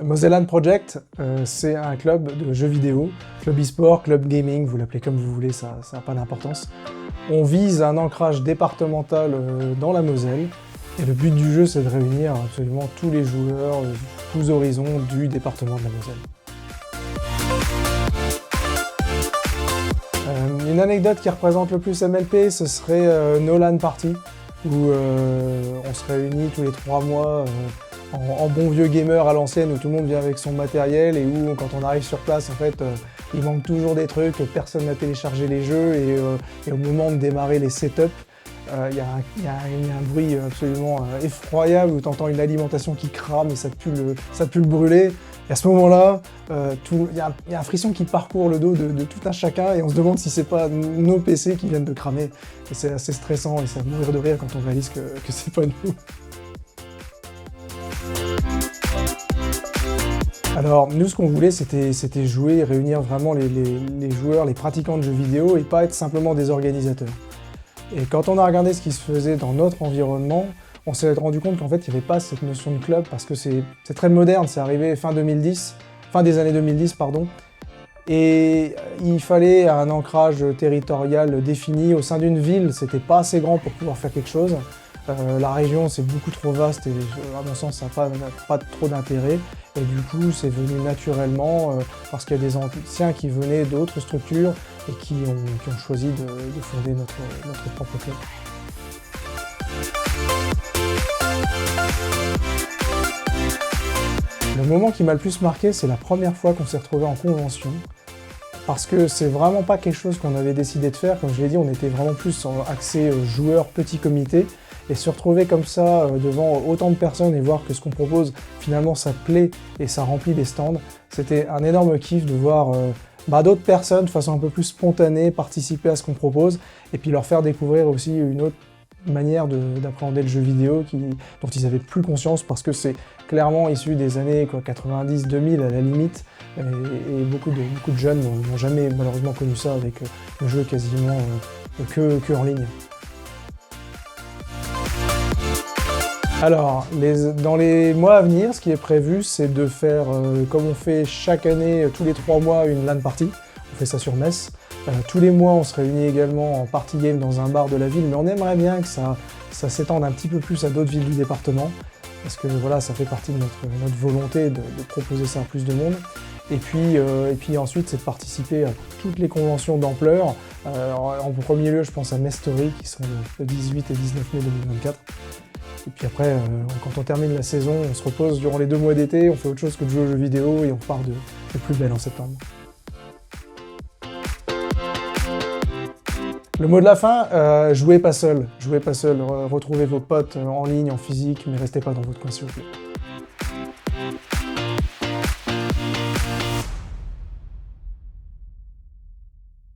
Mosellan Project, c'est un club de jeux vidéo, club e-sport, club gaming, vous l'appelez comme vous voulez, ça n'a pas d'importance. On vise un ancrage départemental dans la Moselle, et le but du jeu c'est de réunir absolument tous les joueurs, tous horizons du département de la Moselle. Une anecdote qui représente le plus MLP, ce serait No LAN Party, où on se réunit tous les 3 mois en bon vieux gamer à l'ancienne, où tout le monde vient avec son matériel et où quand on arrive sur place, en fait, il manque toujours des trucs, personne n'a téléchargé les jeux et au moment de démarrer les setups, il y a un bruit absolument effroyable où tu entends une alimentation qui crame et ça pue le brûler. Et à ce moment-là, il y a un frisson qui parcourt le dos de tout un chacun et on se demande si c'est pas nos PC qui viennent de cramer. Et c'est assez stressant et ça va mourir de rire quand on réalise que c'est pas nous. Alors nous, ce qu'on voulait, c'était jouer et réunir vraiment les joueurs, les pratiquants de jeux vidéo et pas être simplement des organisateurs. Et quand on a regardé ce qui se faisait dans notre environnement, on s'est rendu compte qu'en fait, il n'y avait pas cette notion de club parce que c'est très moderne, c'est arrivé fin des années 2010, pardon. Et il fallait un ancrage territorial défini au sein d'une ville, c'était pas assez grand pour pouvoir faire quelque chose. La région, c'est beaucoup trop vaste et à mon sens, ça n'a pas trop d'intérêt. Et du coup, c'est venu naturellement parce qu'il y a des anciens qui venaient d'autres structures et qui ont choisi de fonder notre propre club. Le moment qui m'a le plus marqué, c'est la première fois qu'on s'est retrouvé en convention. Parce que c'est vraiment pas quelque chose qu'on avait décidé de faire. Comme je l'ai dit, on était vraiment plus axé joueurs, petits comités. Et se retrouver comme ça devant autant de personnes et voir que ce qu'on propose, finalement, ça plaît et ça remplit les stands, c'était un énorme kiff de voir d'autres personnes de façon un peu plus spontanée participer à ce qu'on propose et puis leur faire découvrir aussi une autre manière d'appréhender le jeu vidéo dont ils n'avaient plus conscience parce que c'est clairement issu des années 90-2000 à la limite et beaucoup de jeunes n'ont jamais malheureusement connu ça avec le jeu quasiment que en ligne. Alors, dans les mois à venir, ce qui est prévu, c'est de faire, comme on fait chaque année, tous les 3 mois, une LAN party. On fait ça sur Metz. Tous les mois, on se réunit également en party game dans un bar de la ville, mais on aimerait bien que ça s'étende un petit peu plus à d'autres villes du département, parce que voilà, ça fait partie de notre volonté de proposer ça à plus de monde. Et puis ensuite, c'est de participer à toutes les conventions d'ampleur. En premier lieu, je pense à Mestory, qui sont le 18 et 19 mai 2024. Et puis après, quand on termine la saison, on se repose durant les 2 mois d'été, on fait autre chose que de jouer aux jeux vidéo et on repart de plus belle en septembre. Le mot de la fin, jouez pas seul. Jouez pas seul, retrouvez vos potes en ligne, en physique, mais restez pas dans votre coin s'il vous plaît.